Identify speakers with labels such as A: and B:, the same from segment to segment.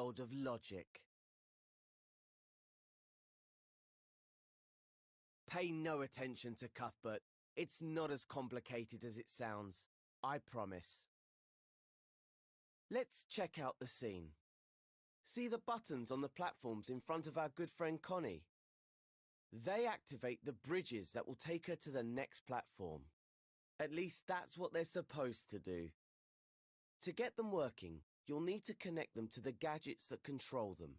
A: world of logic. Pay no attention to Cuthbert. It's not as complicated as it sounds. I promise. Let's check out the scene. See the buttons on the platforms in front of our good friend Connie? They activate the bridges that will take her to the next platform. At least that's what they're supposed to do. To get them working, you'll need to connect them to the gadgets that control them.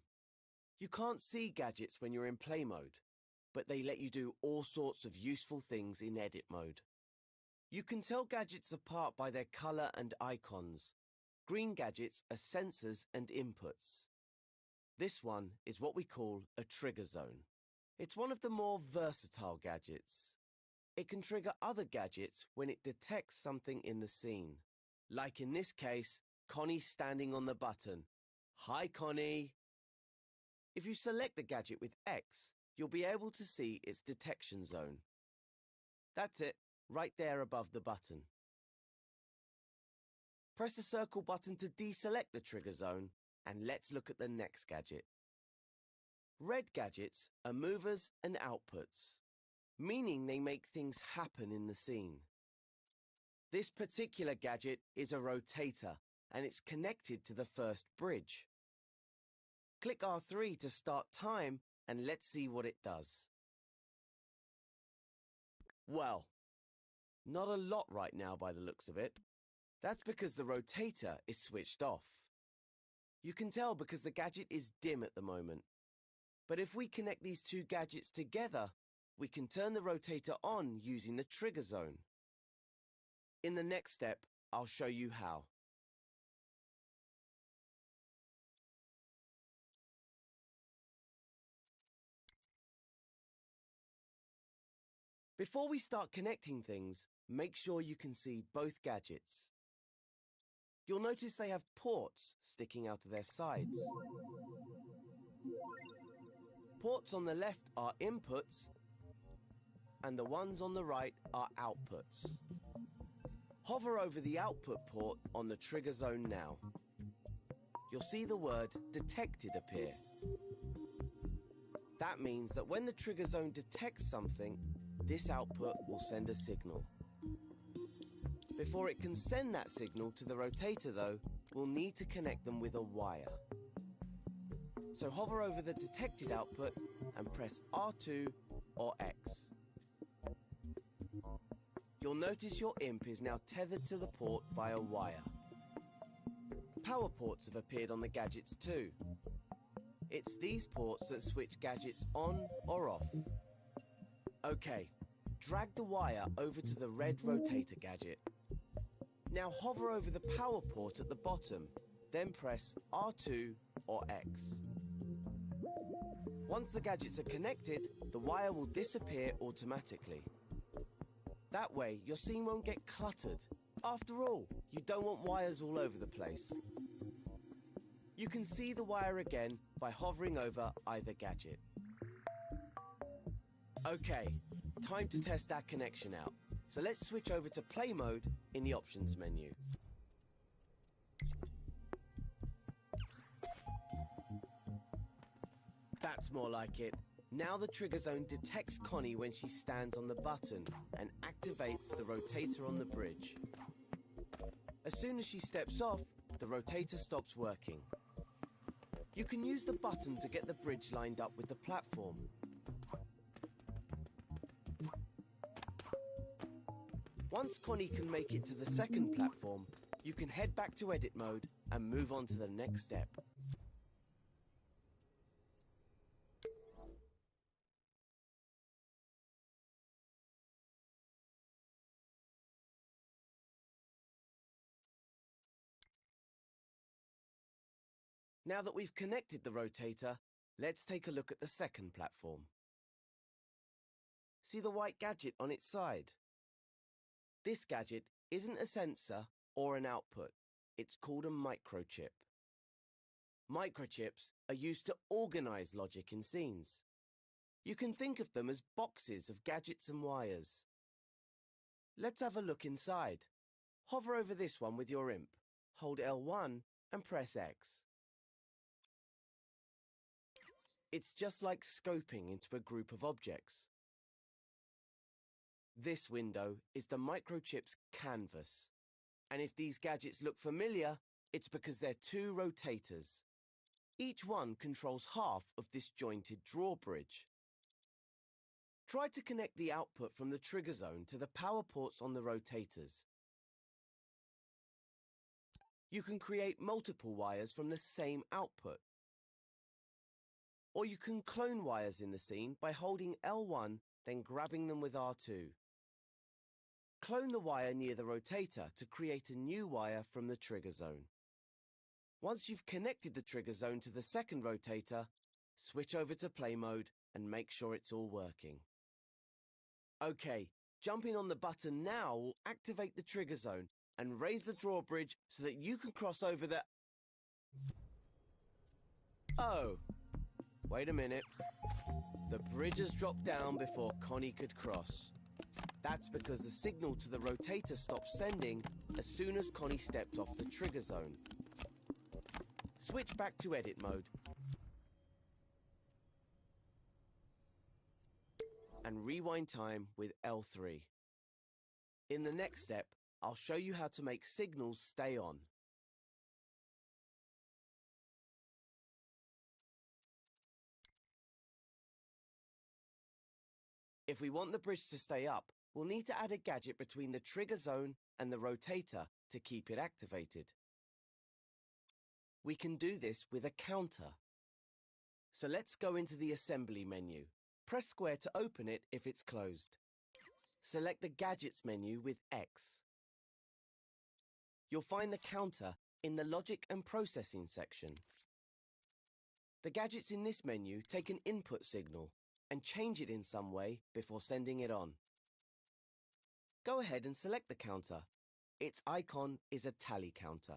A: You can't see gadgets when you're in play mode, but they let you do all sorts of useful things in edit mode. You can tell gadgets apart by their color and icons. Green gadgets are sensors and inputs. This one is what we call a trigger zone. It's one of the more versatile gadgets. It can trigger other gadgets when it detects something in the scene. Like in this case, Connie standing on the button. Hi, Connie. If you select the gadget with X, you'll be able to see its detection zone. That's it, right there above the button. Press the circle button to deselect the trigger zone, and let's look at the next gadget. Red gadgets are movers and outputs, meaning they make things happen in the scene. This particular gadget is a rotator, and it's connected to the first bridge. Click R3 to start time, and let's see what it does. Well, not a lot right now by the looks of it. That's because the rotator is switched off. You can tell because the gadget is dim at the moment. But if we connect these two gadgets together, we can turn the rotator on using the trigger zone. In the next step, I'll show you how. Before we start connecting things, make sure you can see both gadgets. You'll notice they have ports sticking out of their sides. Ports on the left are inputs, and the ones on the right are outputs. Hover over the output port on the trigger zone now. You'll see the word detected appear. That means that when the trigger zone detects something, this output will send a signal. Before it can send that signal to the rotator though, we'll need to connect them with a wire. So hover over the detected output and press R2 or X. You'll notice your imp is now tethered to the port by a wire. Power ports have appeared on the gadgets too. It's these ports that switch gadgets on or off. Okay, drag the wire over to the red rotator gadget. Now hover over the power port at the bottom, then press R2 or X. Once the gadgets are connected, the wire will disappear automatically. That way, your scene won't get cluttered. After all, you don't want wires all over the place. You can see the wire again by hovering over either gadget. Okay, time to test our connection out. So let's switch over to play mode in the options menu. That's more like it. Now the trigger zone detects Connie when she stands on the button and activates the rotator on the bridge. As soon as she steps off, the rotator stops working. You can use the button to get the bridge lined up with the platform. Once Connie can make it to the second platform, you can head back to edit mode and move on to the next step. Now that we've connected the rotator, let's take a look at the second platform. See the white gadget on its side? This gadget isn't a sensor or an output. It's called a microchip. Microchips are used to organize logic in scenes. You can think of them as boxes of gadgets and wires. Let's have a look inside. Hover over this one with your imp. Hold L1 and press X. It's just like scoping into a group of objects. This window is the microchip's canvas. And if these gadgets look familiar, it's because they're two rotators. Each one controls half of this jointed drawbridge. Try to connect the output from the trigger zone to the power ports on the rotators. You can create multiple wires from the same output. Or you can clone wires in the scene by holding L1, then grabbing them with R2. Clone the wire near the rotator to create a new wire from the trigger zone. Once you've connected the trigger zone to the second rotator, switch over to play mode and make sure it's all working. Okay, jumping on the button now will activate the trigger zone and raise the drawbridge so that you can cross over the... Oh, wait a minute. The bridge has dropped down before Connie could cross. That's because the signal to the rotator stopped sending as soon as Connie stepped off the trigger zone. Switch back to edit mode. And rewind time with L3. In the next step, I'll show you how to make signals stay on. If we want the bridge to stay up, we'll need to add a gadget between the trigger zone and the rotator to keep it activated. We can do this with a counter. So let's go into the assembly menu. Press square to open it if it's closed. Select the Gadgets menu with X. You'll find the counter in the Logic and Processing section. The gadgets in this menu take an input signal and change it in some way before sending it on. Go ahead and select the counter. Its icon is a tally counter.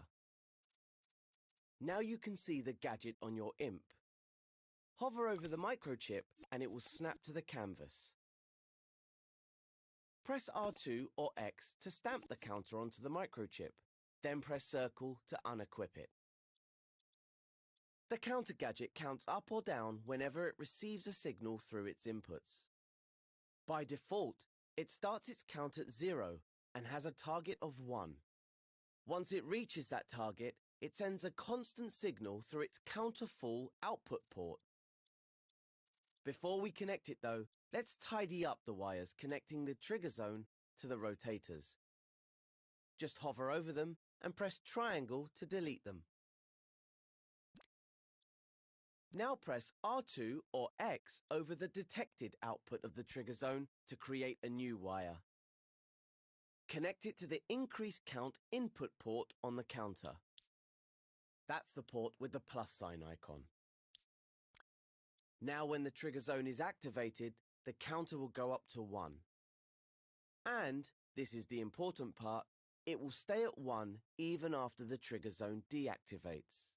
A: Now you can see the gadget on your IMP. Hover over the microchip and it will snap to the canvas. Press R2 or X to stamp the counter onto the microchip, then press circle to unequip it. The counter gadget counts up or down whenever it receives a signal through its inputs. By default, it starts its count at 0 and has a target of 1. Once it reaches that target, it sends a constant signal through its counter-full output port. Before we connect it though, let's tidy up the wires connecting the trigger zone to the rotators. Just hover over them and press triangle to delete them. Now press R2 or X over the detected output of the trigger zone to create a new wire. Connect it to the increased count input port on the counter. That's the port with the plus sign icon. Now when the trigger zone is activated, the counter will go up to 1. And, this is the important part, it will stay at 1 even after the trigger zone deactivates.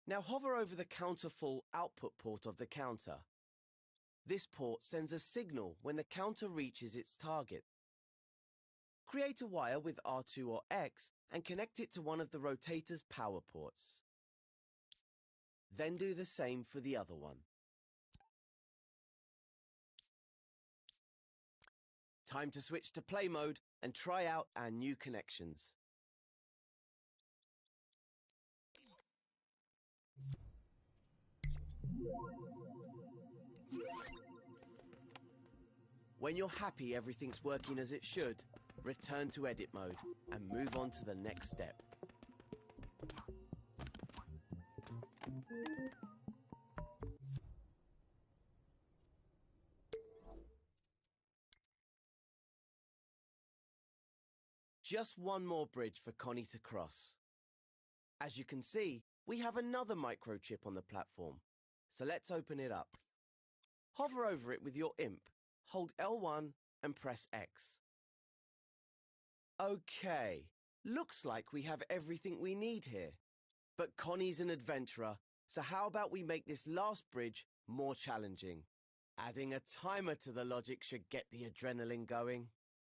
A: Now hover over the counter-full output port of the counter. This port sends a signal when the counter reaches its target. Create a wire with R2 or X and connect it to one of the rotator's power ports. Then do the same for the other one. Time to switch to play mode and try out our new connections. When you're happy everything's working as it should, return to edit mode and move on to the next step. Just one more bridge for Connie to cross. As you can see, we have another microchip on the platform, so let's open it up. Hover over it with your IMP, hold L1 and press X. Okay, looks like we have everything we need here. But Connie's an adventurer, so how about we make this last bridge more challenging? Adding a timer to the logic should get the adrenaline going.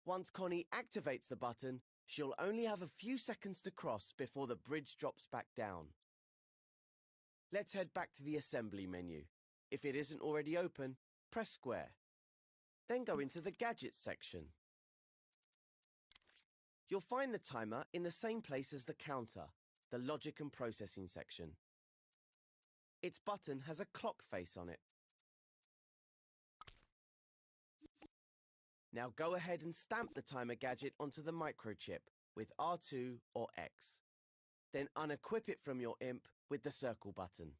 A: Once Connie activates the button, she'll only have a few seconds to cross before the bridge drops back down. Let's head back to the assembly menu. If it isn't already open, press square. Then go into the Gadgets section. You'll find the timer in the same place as the counter, the Logic and Processing section. Its button has a clock face on it. Now go ahead and stamp the timer gadget onto the microchip with R2 or X. Then unequip it from your IMP with the circle button.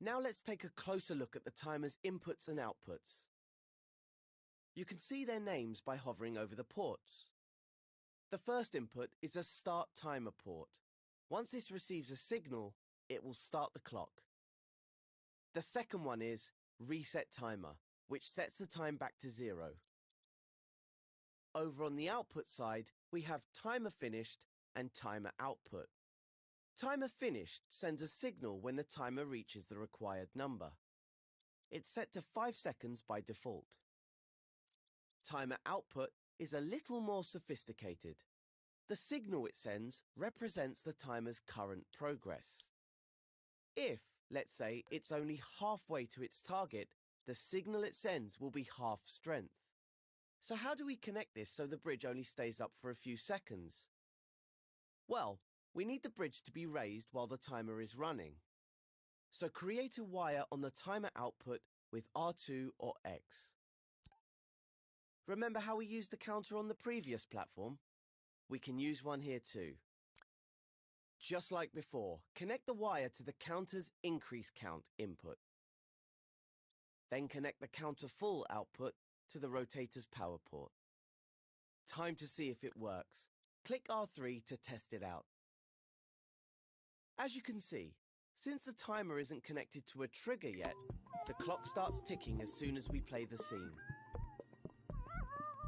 A: Now let's take a closer look at the timer's inputs and outputs. You can see their names by hovering over the ports. The first input is a start timer port. Once this receives a signal, it will start the clock. The second one is reset timer, which sets the time back to 0. Over on the output side, we have timer finished and timer output. Timer finished sends a signal when the timer reaches the required number. It's set to 5 seconds by default. Timer output is a little more sophisticated. The signal it sends represents the timer's current progress. If, let's say, it's only halfway to its target, the signal it sends will be half strength. So how do we connect this so the bridge only stays up for a few seconds? Well, we need the bridge to be raised while the timer is running. So create a wire on the timer output with R2 or X. Remember how we used the counter on the previous platform? We can use one here too. Just like before, connect the wire to the counter's increase count input. Then connect the counter full output to the rotator's power port. Time to see if it works. Click R3 to test it out. As you can see, since the timer isn't connected to a trigger yet, the clock starts ticking as soon as we play the scene.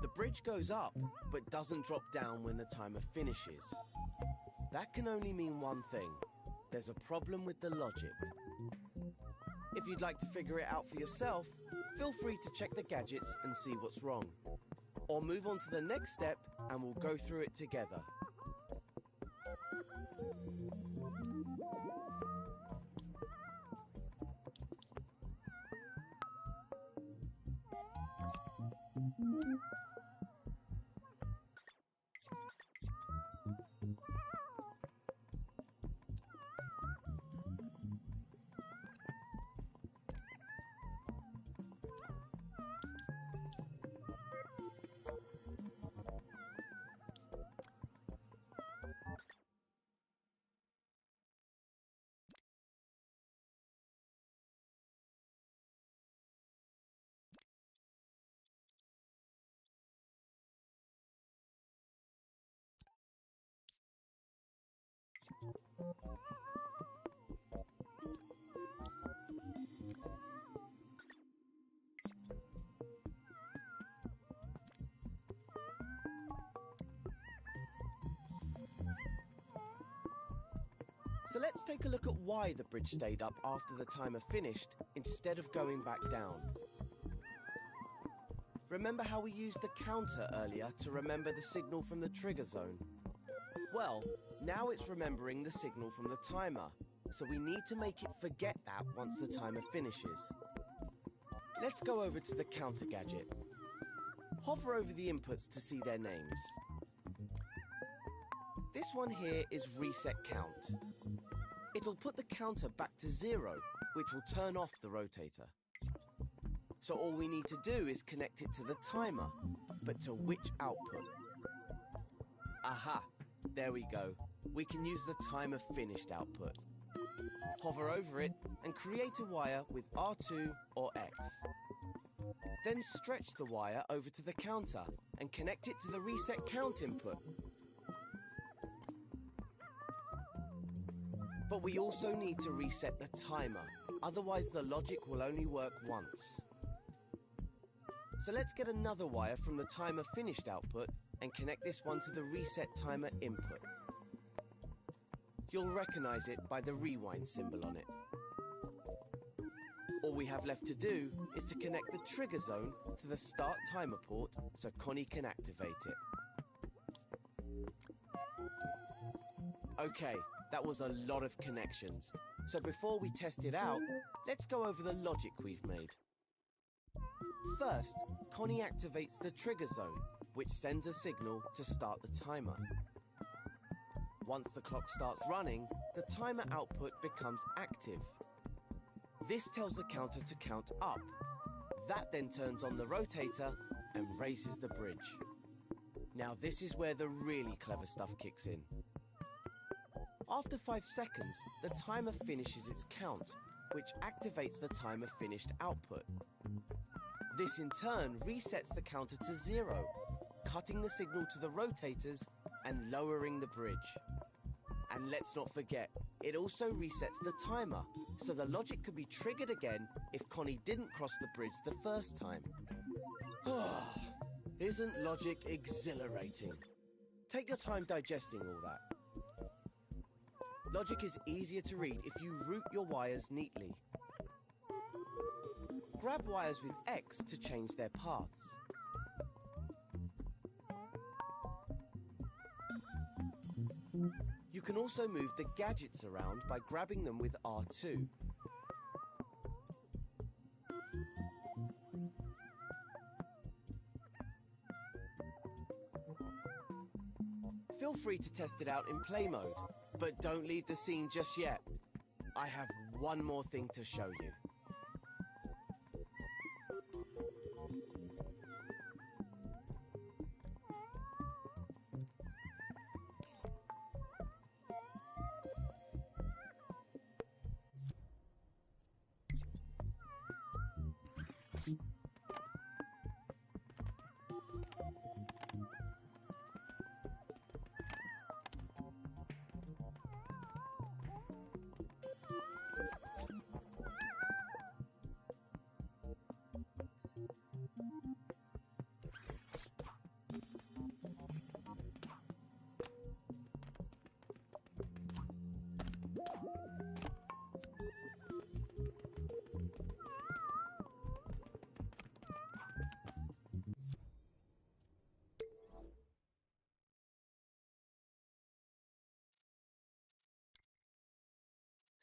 A: The bridge goes up, but doesn't drop down when the timer finishes. That can only mean one thing. There's a problem with the logic. If you'd like to figure it out for yourself, feel free to check the gadgets and see what's wrong. Or move on to the next step and we'll go through it together. So let's take a look at why the bridge stayed up after the timer finished instead of going back down. Remember how we used the counter earlier to remember the signal from the trigger zone? Well, now it's remembering the signal from the timer, so we need to make it forget that once the timer finishes. Let's go over to the counter gadget. Hover over the inputs to see their names. This one here is reset count. It'll put the counter back to 0, which will turn off the rotator. So all we need to do is connect it to the timer, but to which output? Aha! There we go. We can use the timer finished output. Hover over it and create a wire with R2 or X. Then stretch the wire over to the counter and connect it to the reset count input. But we also need to reset the timer, otherwise the logic will only work once. So let's get another wire from the timer finished output and connect this one to the reset timer input. You'll recognize it by the rewind symbol on it. All we have left to do is to connect the trigger zone to the start timer port so Connie can activate it. Okay, That was a lot of connections. So before we test it out, let's go over the logic we've made. First, Connie activates the trigger zone, which sends a signal to start the timer. Once the clock starts running, the timer output becomes active. This tells the counter to count up. That then turns on the rotator and raises the bridge. Now this is where the really clever stuff kicks in. After 5 seconds, the timer finishes its count, which activates the timer finished output. This in turn resets the counter to 0, cutting the signal to the rotators and lowering the bridge. And let's not forget, it also resets the timer, so the logic could be triggered again if Connie didn't cross the bridge the first time. Isn't logic exhilarating? Take your time digesting all that. Logic is easier to read if you route your wires neatly. Grab wires with X to change their paths. You can also move the gadgets around by grabbing them with R2. Feel free to test it out in play mode, but don't leave the scene just yet. I have one more thing to show you.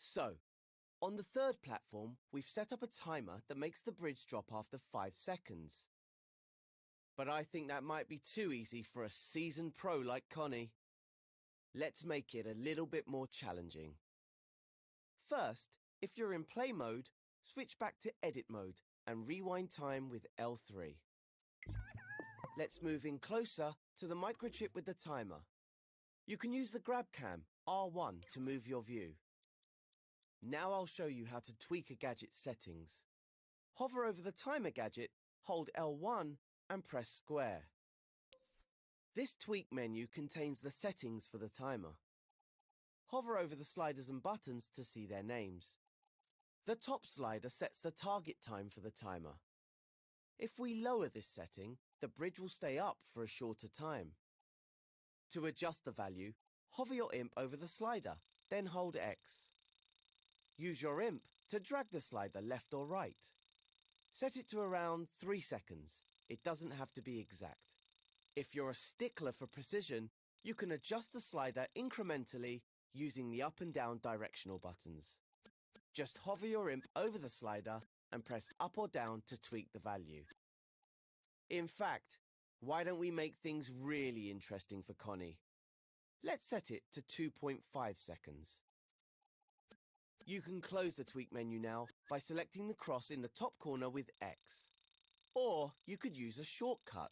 A: So, on the third platform, we've set up a timer that makes the bridge drop after 5 seconds. But I think that might be too easy for a seasoned pro like Connie. Let's make it a little bit more challenging. First, if you're in play mode, switch back to edit mode and rewind time with L3. Let's move in closer to the microchip with the timer. You can use the grab cam, R1, to move your view. Now I'll show you how to tweak a gadget's settings. Hover over the timer gadget, hold L1 and press square. This tweak menu contains the settings for the timer. Hover over the sliders and buttons to see their names. The top slider sets the target time for the timer. If we lower this setting, the bridge will stay up for a shorter time. To adjust the value, hover your imp over the slider, then hold X. Use your imp to drag the slider left or right. Set it to around 3 seconds. It doesn't have to be exact. If you're a stickler for precision, you can adjust the slider incrementally using the up and down directional buttons. Just hover your imp over the slider and press up or down to tweak the value. In fact, why don't we make things really interesting for Connie? Let's set it to 2.5 seconds. You can close the tweak menu now by selecting the cross in the top corner with X. Or you could use a shortcut.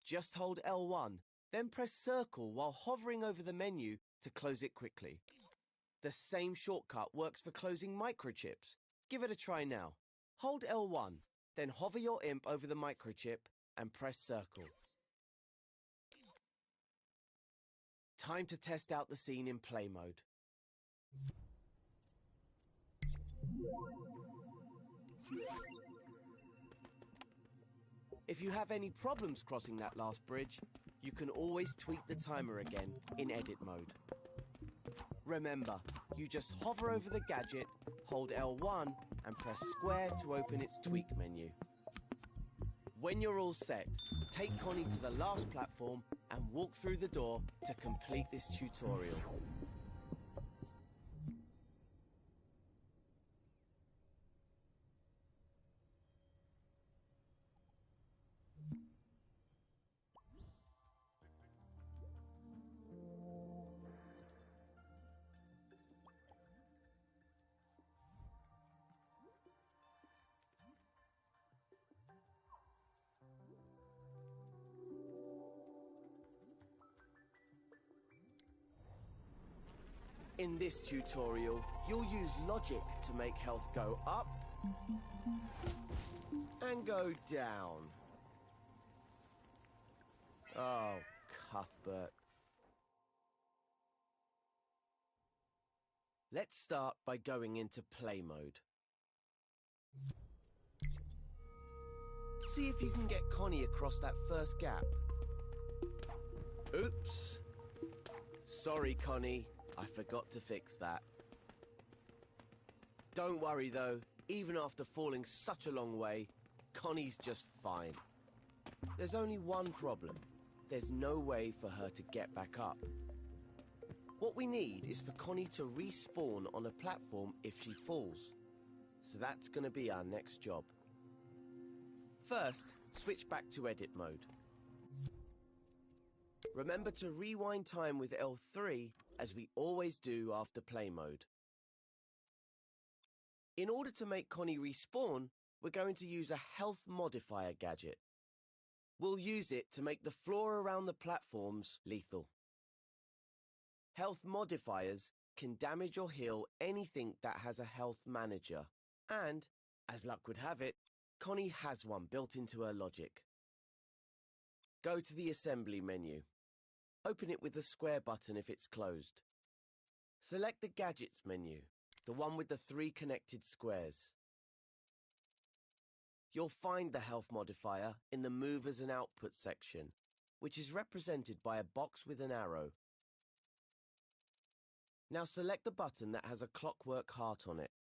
A: Just hold L1, then press circle while hovering over the menu to close it quickly. The same shortcut works for closing microchips. Give it a try now. Hold L1, then hover your imp over the microchip and press circle. Time to test out the scene in play mode. If you have any problems crossing that last bridge, you can always tweak the timer again in edit mode. Remember, you just hover over the gadget, hold L1 and press square to open its tweak menu. When you're all set, take Connie to the last platform and walk through the door to complete this tutorial. In this tutorial, you'll use logic to make health go up and go down. Oh, Cuthbert. Let's start by going into play mode. See if you can get Connie across that first gap. Oops. Sorry, Connie. I forgot to fix that. Don't worry, though. Even after falling such a long way, Connie's just fine. There's only one problem. There's no way for her to get back up. What we need is for Connie to respawn on a platform if she falls. So that's going to be our next job. First, switch back to edit mode. Remember to rewind time with L3, as we always do after play mode. In order to make Connie respawn, we're going to use a health modifier gadget. We'll use it to make the floor around the platforms lethal. Health modifiers can damage or heal anything that has a health manager. And, as luck would have it, Connie has one built into her logic. Go to the assembly menu. Open it with the square button if it's closed. Select the gadgets menu, the one with the 3 connected squares. You'll find the health modifier in the movers and output section, which is represented by a box with an arrow. Now select the button that has a clockwork heart on it.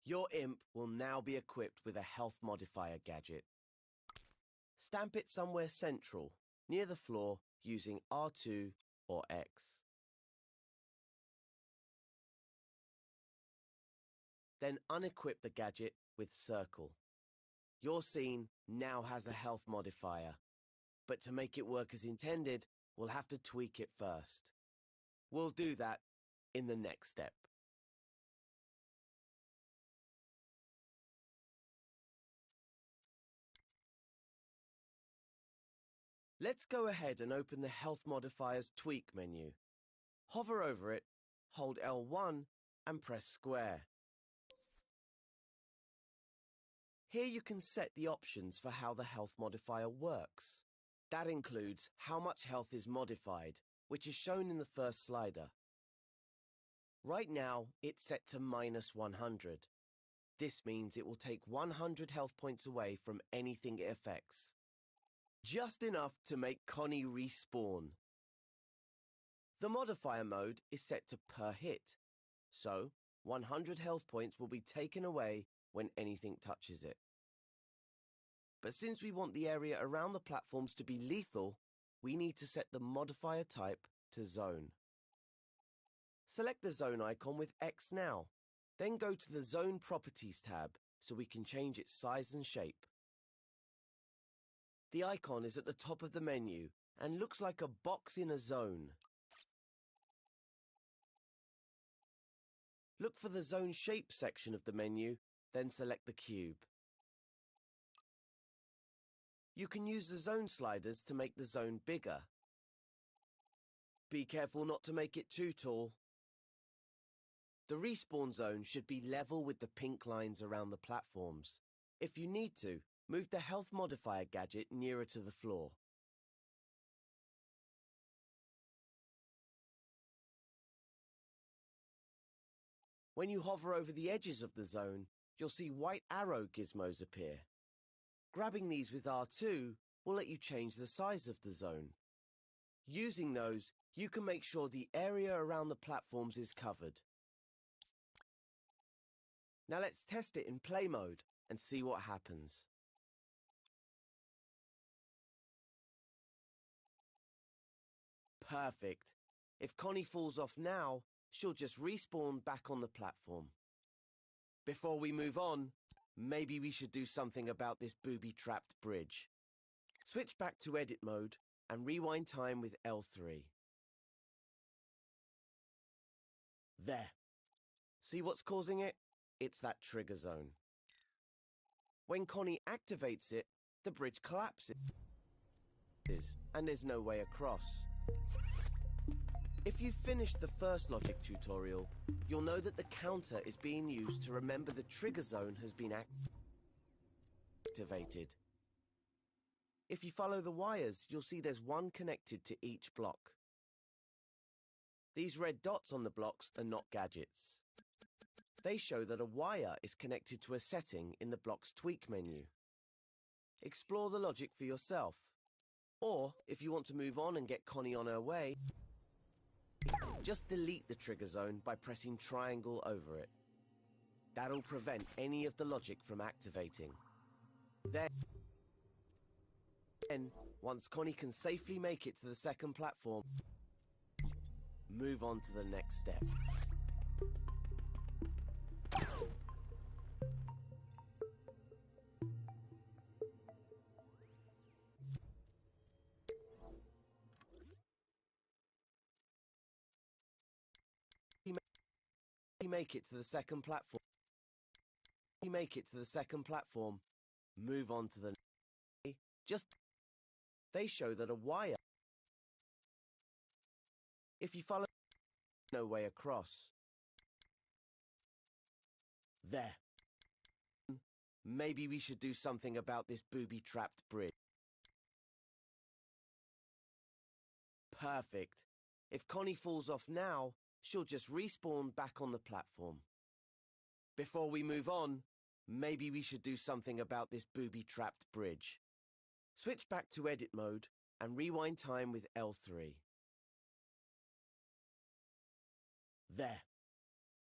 A: Your imp will now be equipped with a health modifier gadget. Stamp it somewhere central, near the floor, using R2 or X. Then unequip the gadget with circle. Your scene now has a health modifier, but to make it work as intended, we'll have to tweak it first. We'll do that in the next step. Let's go ahead and open the Health Modifiers Tweak menu. Hover over it, hold L1 and press square. Here you can set the options for how the health modifier works. That includes how much health is modified, which is shown in the first slider. Right now, it's set to -100. This means it will take 100 health points away from anything it affects. Just enough to make Connie respawn. The modifier mode is set to per hit, so 100 health points will be taken away when anything touches it. But since we want the area around the platforms to be lethal, we need to set the modifier type to zone. Select the zone icon with X now, then go to the Zone Properties tab so we can change its size and shape. The icon is at the top of the menu and looks like a box in a zone. Look for the Zone Shape section of the menu, then select the cube. You can use the zone sliders to make the zone bigger. Be careful not to make it too tall. The respawn zone should be level with the pink lines around the platforms. If you need to, move the health modifier gadget nearer to the floor. When you hover over the edges of the zone, you'll see white arrow gizmos appear. Grabbing these with R2 will let you change the size of the zone. Using those, you can make sure the area around the platforms is covered. Now let's test it in play mode and see what happens. Perfect. If Connie falls off now, she'll just respawn back on the platform. Before we move on, maybe we should do something about this booby-trapped bridge. Switch back to edit mode and rewind time with L3. There. See what's causing it? It's that trigger zone. When Connie activates it, the bridge collapses, and there's no way across. If you've finished the first logic tutorial, you'll know that the counter is being used to remember the trigger zone has been activated. If you follow the wires, you'll see there's one connected to each block. These red dots on the blocks are not gadgets. They show that a wire is connected to a setting in the block's tweak menu. Explore the logic for yourself. Or, if you want to move on and get Connie on her way, just delete the trigger zone by pressing triangle over it. That'll prevent any of the logic from activating. Then, once Connie can safely make it to the second platform, move on to the next step. Make it to the second platform. Make it to the second platform. Move on to the just they show that a wire. If you follow no way across. There. Maybe we should do something about this booby-trapped bridge. Perfect. If Connie falls off now, she'll just respawn back on the platform. Before we move on, maybe we should do something about this booby-trapped bridge. Switch back to edit mode and rewind time with L3. There.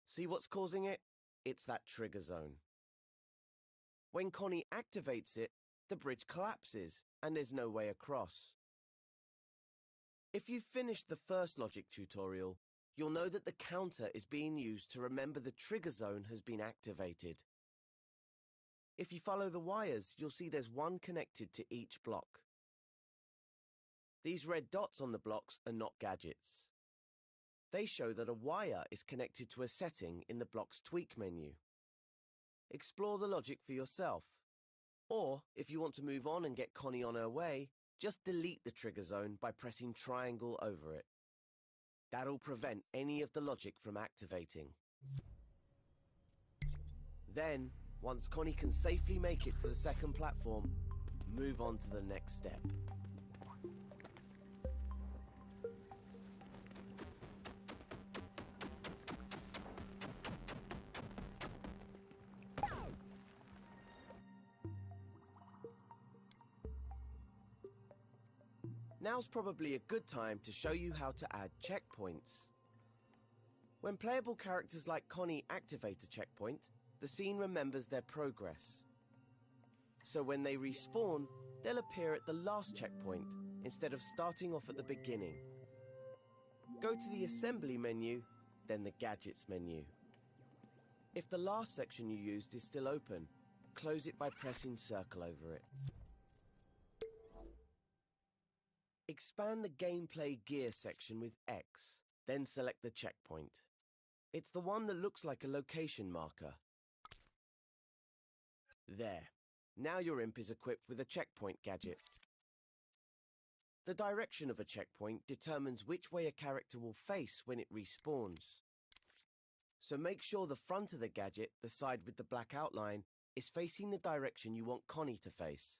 A: See what's causing it? It's that trigger zone. When Connie activates it, the bridge collapses and there's no way across. If you've finished the first logic tutorial, you'll know that the counter is being used to remember the trigger zone has been activated. If you follow the wires, you'll see there's one connected to each block. These red dots on the blocks are not gadgets. They show that a wire is connected to a setting in the block's tweak menu. Explore the logic for yourself. Or, if you want to move on and get Connie on her way, just delete the trigger zone by pressing triangle over it. That'll prevent any of the logic from activating. Then, once Connie can safely make it to the second platform, move on to the next step. Now's probably a good time to show you how to add checkpoints. When playable characters like Connie activate a checkpoint, the scene remembers their progress. So when they respawn, they'll appear at the last checkpoint instead of starting off at the beginning. Go to the Assembly menu, then the Gadgets menu. If the last section you used is still open, close it by pressing circle over it. Expand the Gameplay Gear section with X, then select the checkpoint. It's the one that looks like a location marker. There. Now your imp is equipped with a checkpoint gadget. The direction of a checkpoint determines which way a character will face when it respawns. So make sure the front of the gadget, the side with the black outline, is facing the direction you want Connie to face.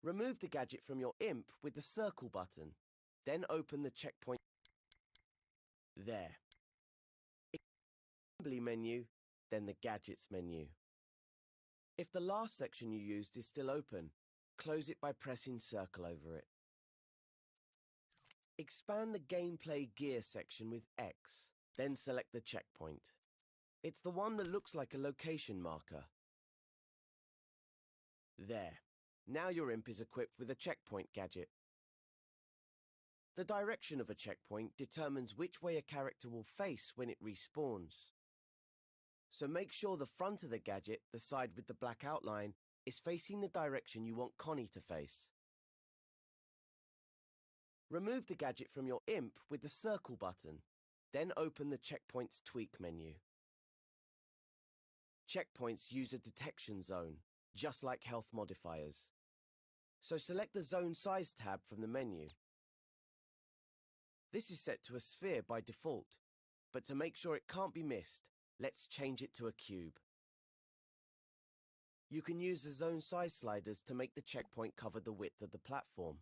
A: Remove the gadget from your imp with the circle button, then open the checkpoint. There. Assembly menu, then the Gadgets menu. If the last section you used is still open, close it by pressing circle over it. Expand the Gameplay Gear section with X, then select the checkpoint. It's the one that looks like a location marker. There. Now your imp is equipped with a checkpoint gadget. The direction of a checkpoint determines which way a character will face when it respawns. So make sure the front of the gadget, the side with the black outline, is facing the direction you want Connie to face. Remove the gadget from your imp with the circle button, then open the Checkpoints Tweak menu. Checkpoints use a detection zone, just like health modifiers. So select the Zone Size tab from the menu. This is set to a sphere by default, but to make sure it can't be missed, let's change it to a cube. You can use the zone size sliders to make the checkpoint cover the width of the platform.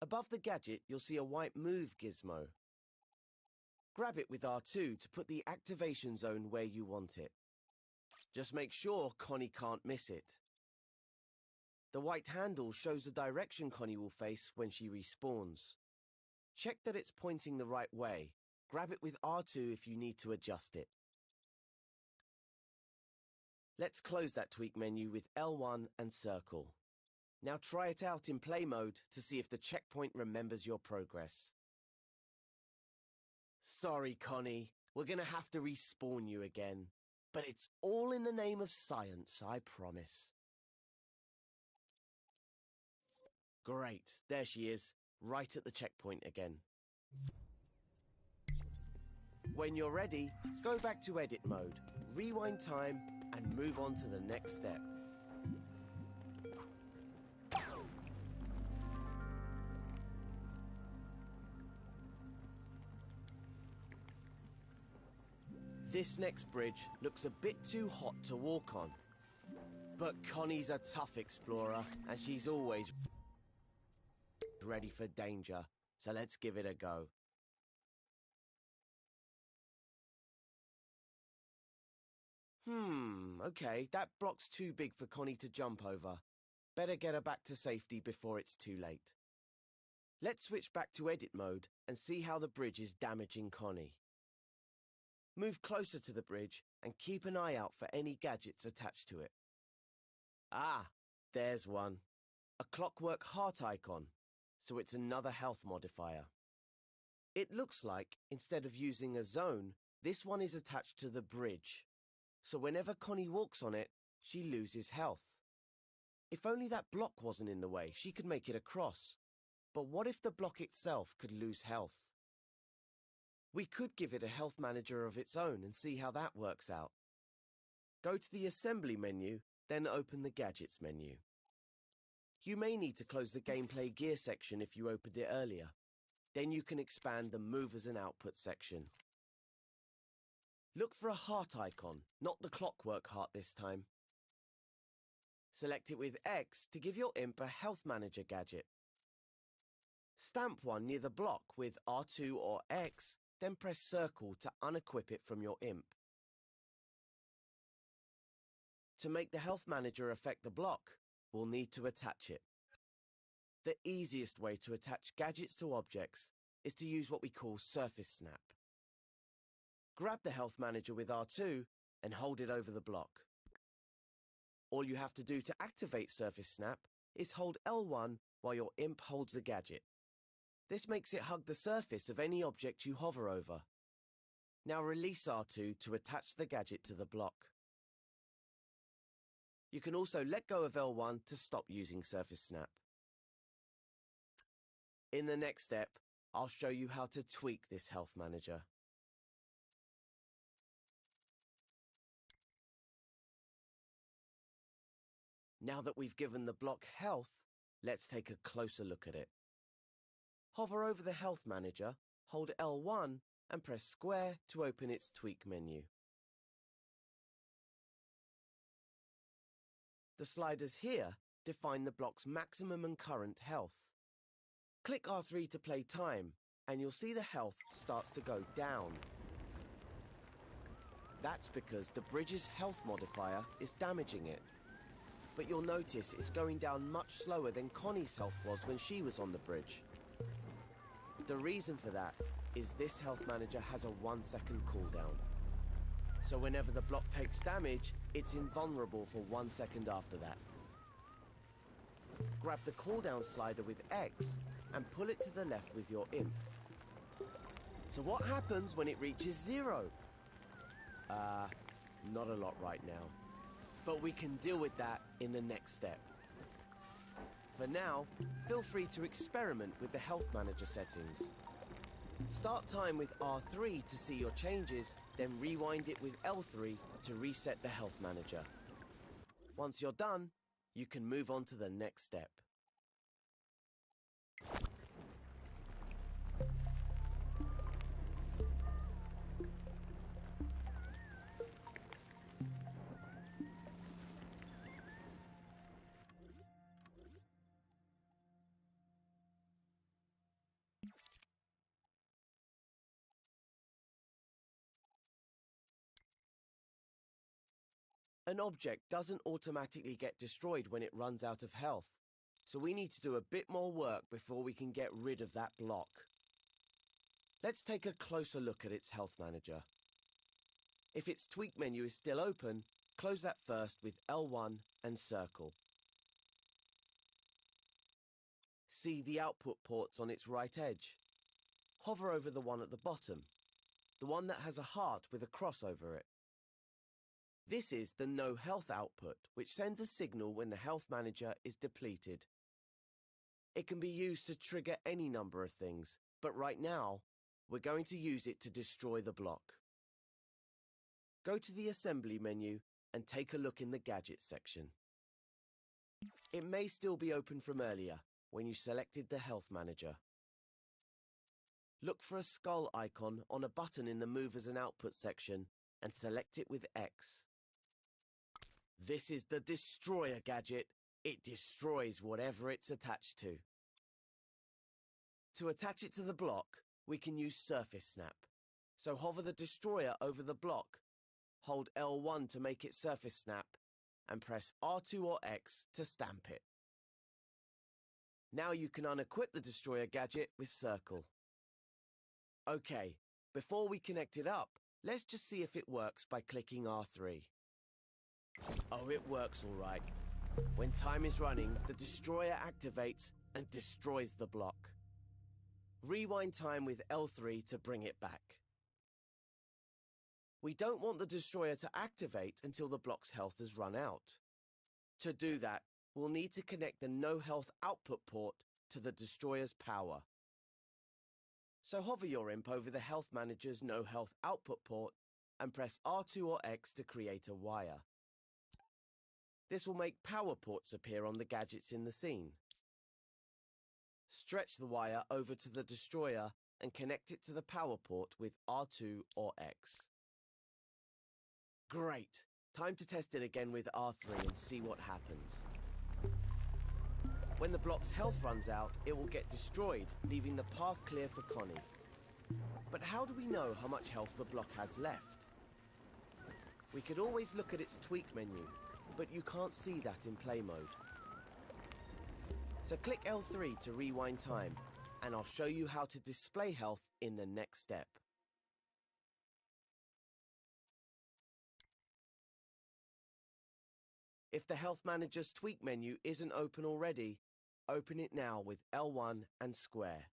A: Above the gadget, you'll see a white move gizmo. Grab it with R2 to put the activation zone where you want it. Just make sure Connie can't miss it. The white handle shows the direction Connie will face when she respawns. Check that it's pointing the right way. Grab it with R2 if you need to adjust it. Let's close that tweak menu with L1 and circle. Now try it out in play mode to see if the checkpoint remembers your progress. Sorry, Connie, we're gonna have to respawn you again. But it's all in the name of science, I promise. Great, there she is, right at the checkpoint again. When you're ready, go back to edit mode, rewind time, and move on to the next step. This next bridge looks a bit too hot to walk on. But Connie's a tough explorer, and she's always ready for danger, so let's give it a go. Okay, that block's too big for Connie to jump over. Better get her back to safety before it's too late. Let's switch back to edit mode and see how the bridge is damaging Connie. Move closer to the bridge and keep an eye out for any gadgets attached to it. Ah, there's one. A clockwork heart icon, so it's another health modifier. It looks like, instead of using a zone, this one is attached to the bridge. So whenever Connie walks on it, she loses health. If only that block wasn't in the way, she could make it across. But what if the block itself could lose health? We could give it a health manager of its own and see how that works out. Go to the assembly menu, then open the gadgets menu. You may need to close the gameplay gear section if you opened it earlier. Then you can expand the movers and output section. Look for a heart icon, not the clockwork heart this time. Select it with X to give your imp a health manager gadget. Stamp one near the block with R2 or X, then press circle to unequip it from your imp. To make the health manager affect the block, we'll need to attach it. The easiest way to attach gadgets to objects is to use what we call surface snap. Grab the health manager with R2 and hold it over the block. All you have to do to activate surface snap is hold L1 while your imp holds the gadget. This makes it hug the surface of any object you hover over. Now release R2 to attach the gadget to the block. You can also let go of L1 to stop using surface snap. In the next step, I'll show you how to tweak this health manager. Now that we've given the block health, let's take a closer look at it. Hover over the health manager, hold L1 and press square to open its tweak menu. The sliders here define the block's maximum and current health. Click R3 to play time, and you'll see the health starts to go down. That's because the bridge's health modifier is damaging it. But you'll notice it's going down much slower than Connie's health was when she was on the bridge. The reason for that is this health manager has a 1-second cooldown. So whenever the block takes damage, it's invulnerable for 1 second after that. Grab the cooldown slider with X and pull it to the left with your imp. So what happens when it reaches 0? Not a lot right now. But we can deal with that in the next step. For now, feel free to experiment with the health manager settings. Start time with R3 to see your changes, then rewind it with L3 to reset the health manager. Once you're done, you can move on to the next step. An object doesn't automatically get destroyed when it runs out of health, so we need to do a bit more work before we can get rid of that block. Let's take a closer look at its health manager. If its tweak menu is still open, close that first with L1 and circle. See the output ports on its right edge. Hover over the one at the bottom, the one that has a heart with a cross over it. This is the no health output, which sends a signal when the health manager is depleted. It can be used to trigger any number of things, but right now, we're going to use it to destroy the block. Go to the assembly menu and take a look in the gadgets section. It may still be open from earlier when you selected the health manager. Look for a skull icon on a button in the movers and output section and select it with X. This is the destroyer gadget. It destroys whatever it's attached to. To attach it to the block, we can use surface snap. So hover the destroyer over the block, hold L1 to make it surface snap, and press R2 or X to stamp it. Now you can unequip the destroyer gadget with circle. Okay, before we connect it up, let's just see if it works by clicking R3. Oh, it works all right. When time is running, the destroyer activates and destroys the block. Rewind time with L3 to bring it back. We don't want the destroyer to activate until the block's health has run out. To do that, we'll need to connect the no health output port to the destroyer's power. So hover your imp over the health manager's no health output port and press R2 or X to create a wire. This will make power ports appear on the gadgets in the scene. Stretch the wire over to the destroyer and connect it to the power port with R2 or X. Great! Time to test it again with R3 and see what happens. When the block's health runs out, it will get destroyed, leaving the path clear for Connie. But how do we know how much health the block has left? We could always look at its tweak menu, but you can't see that in play mode. So click L3 to rewind time, and I'll show you how to display health in the next step. If the Health Manager's tweak menu isn't open already, open it now with L1 and square.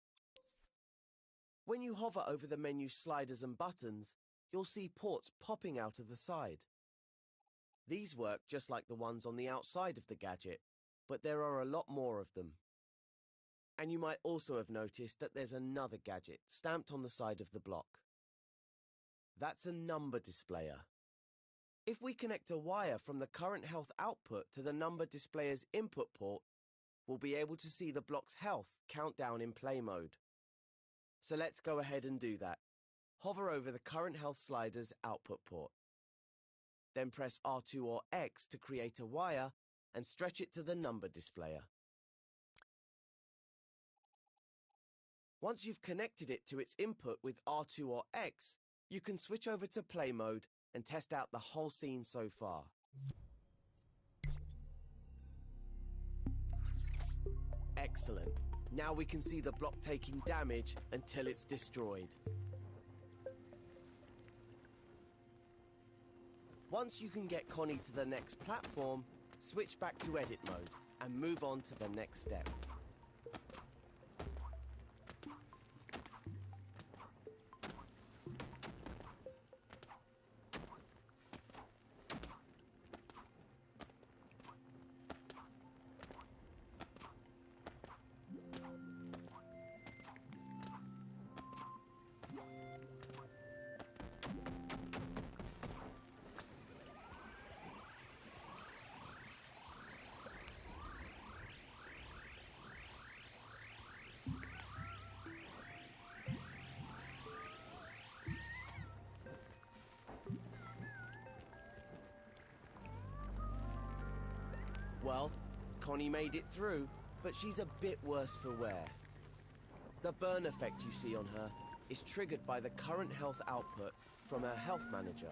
A: When you hover over the menu sliders and buttons, you'll see ports popping out of the side. These work just like the ones on the outside of the gadget, but there are a lot more of them. And you might also have noticed that there's another gadget stamped on the side of the block. That's a number displayer. If we connect a wire from the current health output to the number displayer's input port, we'll be able to see the block's health count down in play mode. So let's go ahead and do that. Hover over the current health slider's output port. Then press R2 or X to create a wire and stretch it to the number displayer. Once you've connected it to its input with R2 or X, you can switch over to play mode and test out the whole scene so far. Excellent. Now we can see the block taking damage until it's destroyed. Once you can get Connie to the next platform, switch back to edit mode and move on to the next step. Well, Connie made it through, but she's a bit worse for wear. The burn effect you see on her is triggered by the current health output from her health manager.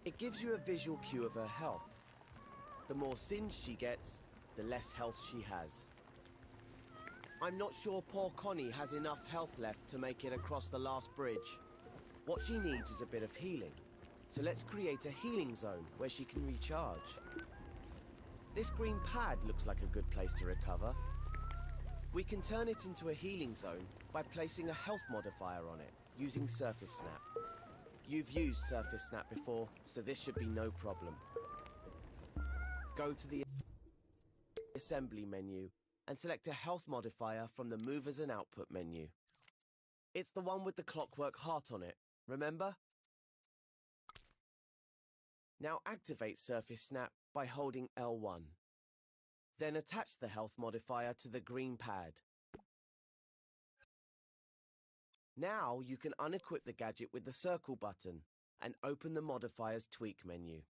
A: It gives you a visual cue of her health, The more singed she gets, the less health she has. I'm not sure poor Connie has enough health left to make it across the last bridge. What she needs is a bit of healing. So let's create a healing zone where she can recharge. This green pad looks like a good place to recover. We can turn it into a healing zone by placing a health modifier on it, using Surface Snap. You've used Surface Snap before, so this should be no problem. Go to the Assembly menu and select a health modifier from the Movers and Output menu. It's the one with the clockwork heart on it, remember? Now activate Surface Snap by holding L1. Then attach the health modifier to the green pad. Now you can unequip the gadget with the circle button and open the modifier's tweak menu.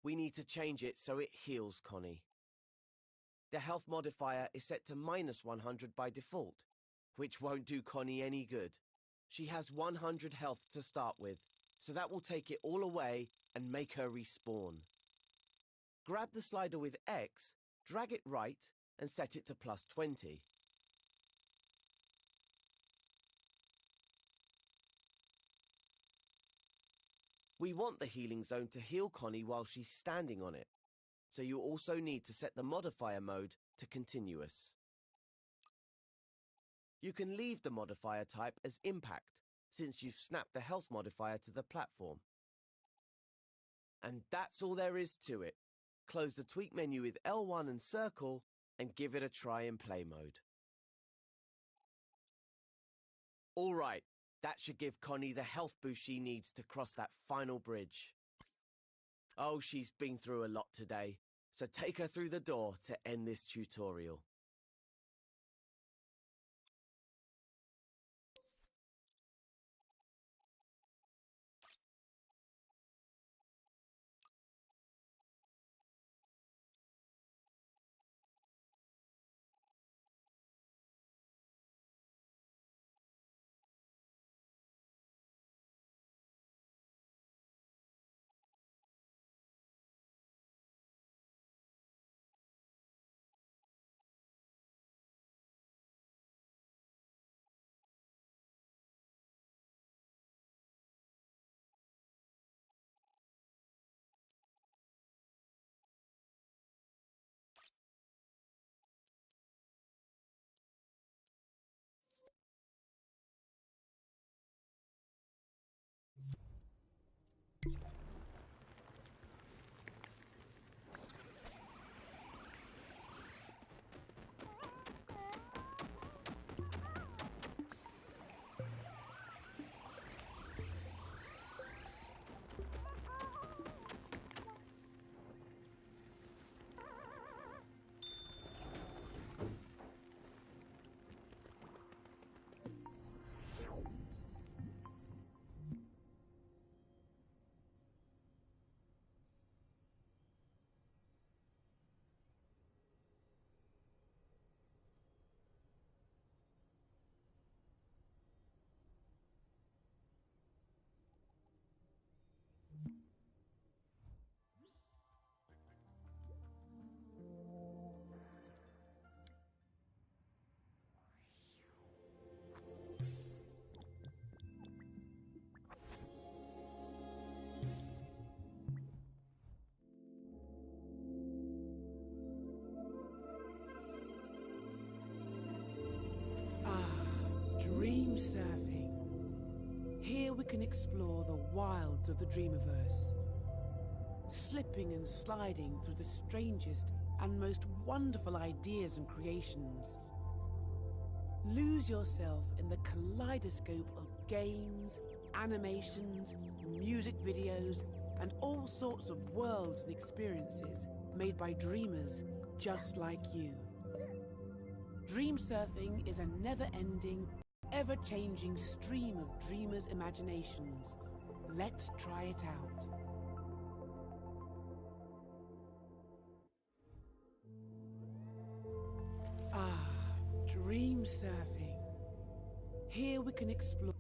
A: We need to change it so it heals Connie. The health modifier is set to -100 by default, which won't do Connie any good. She has 100 health to start with, so that will take it all away and make her respawn. Grab the slider with X, drag it right, and set it to +20. We want the healing zone to heal Connie while she's standing on it, so you also need to set the modifier mode to continuous. You can leave the modifier type as impact, since you've snapped the health modifier to the platform. And that's all there is to it. Close the tweak menu with L1 and circle, and give it a try and play mode. Alright, that should give Connie the health boost she needs to cross that final bridge. Oh, she's been through a lot today, so take her through the door to end this tutorial.
B: Dream surfing. Here we can explore the wilds of the Dreamiverse, slipping and sliding through the strangest and most wonderful ideas and creations. Lose yourself in the kaleidoscope of games, animations, music videos, and all sorts of worlds and experiences made by dreamers just like you. Dream surfing is a never-ending, ever-changing stream of dreamers' imaginations. Let's try it out. Dream surfing. Here we can explore.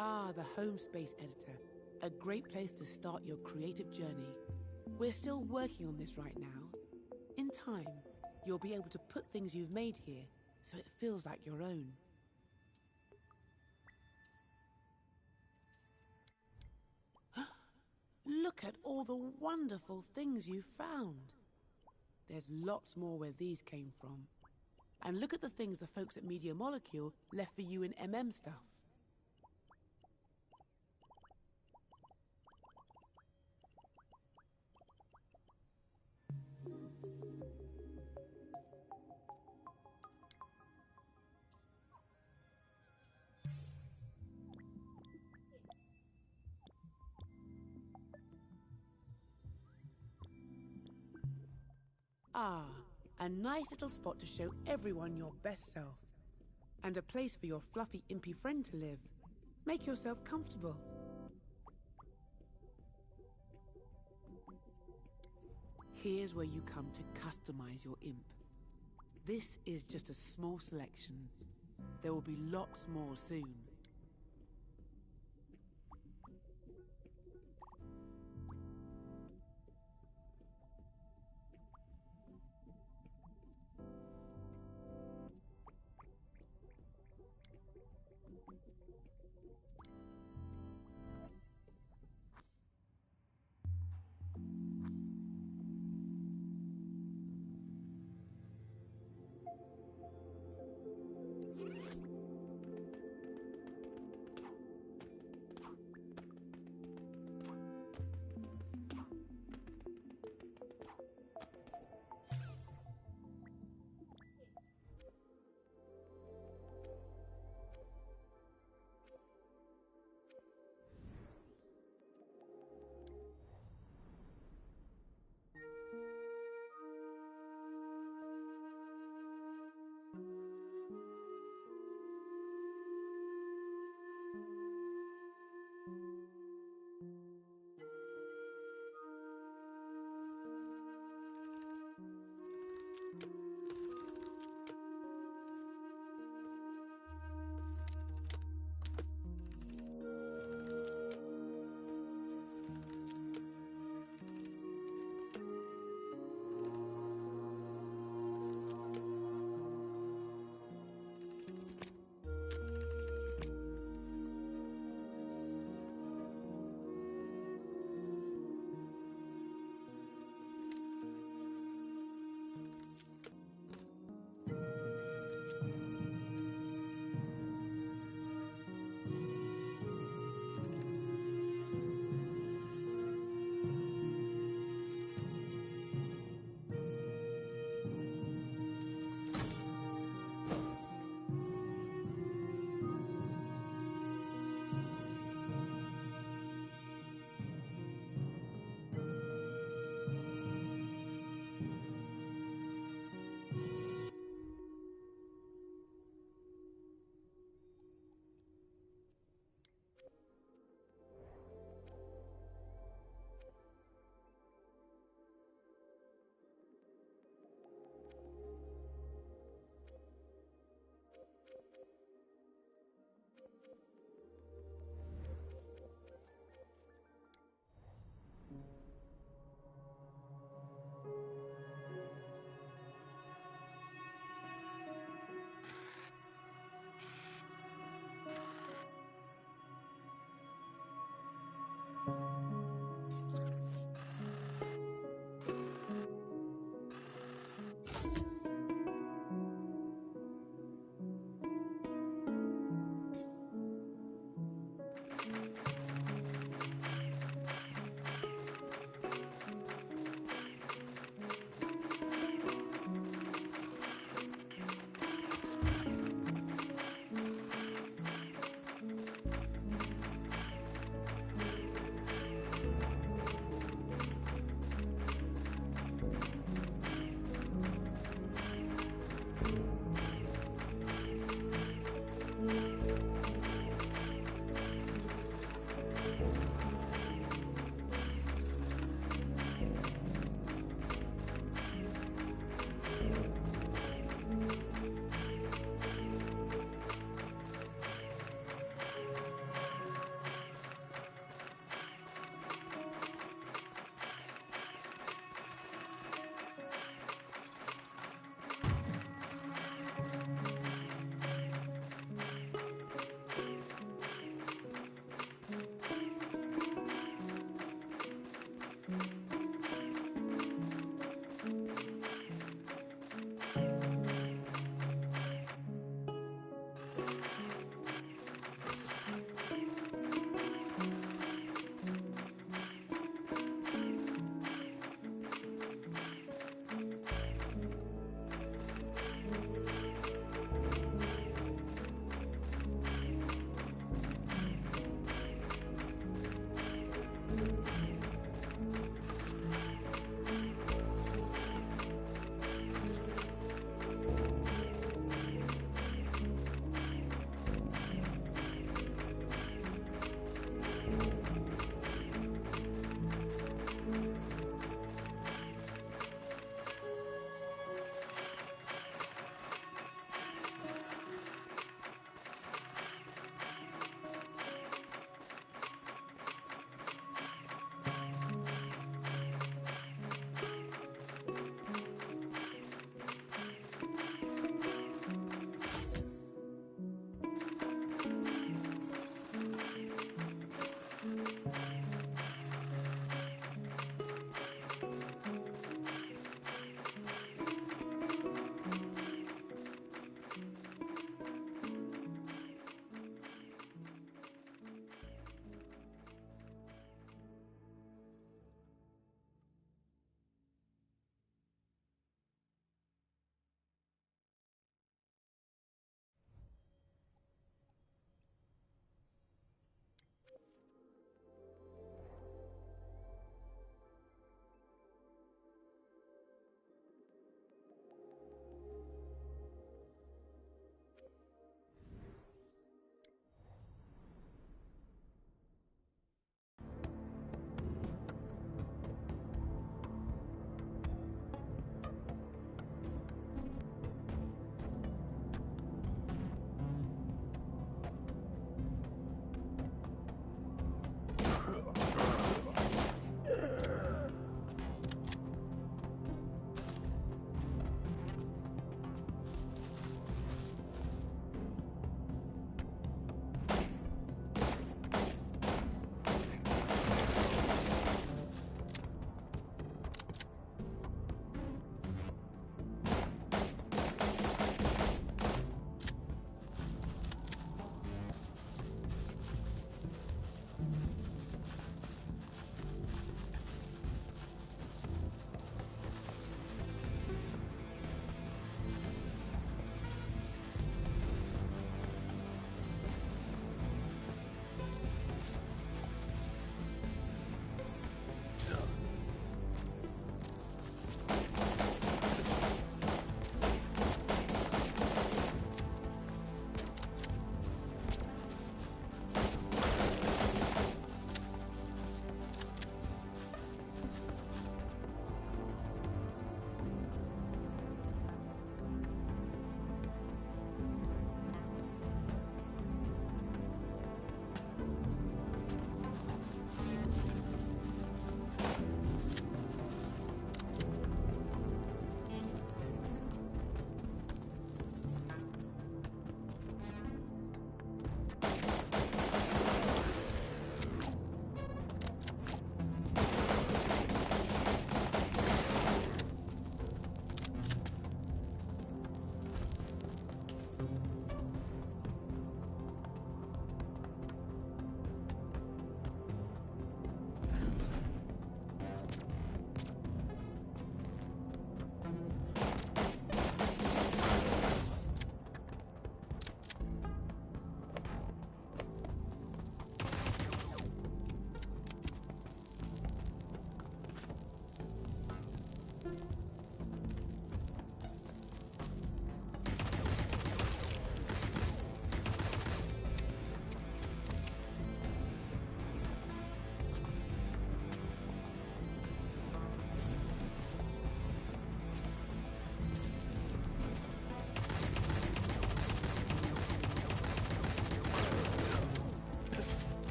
B: Ah, the Home Space Editor. A great place to start your creative journey. We're still working on this right now. In time, you'll be able to put things you've made here so it feels like your own. Look at all the wonderful things you found. There's lots more where these came from. And look at the things the folks at Media Molecule left for you in MM stuff. Ah, a nice little spot to show everyone your best self. And a place for your fluffy, impy friend to live. Make yourself comfortable. Here's where you come to customize your imp. This is just a small selection. There will be lots more soon.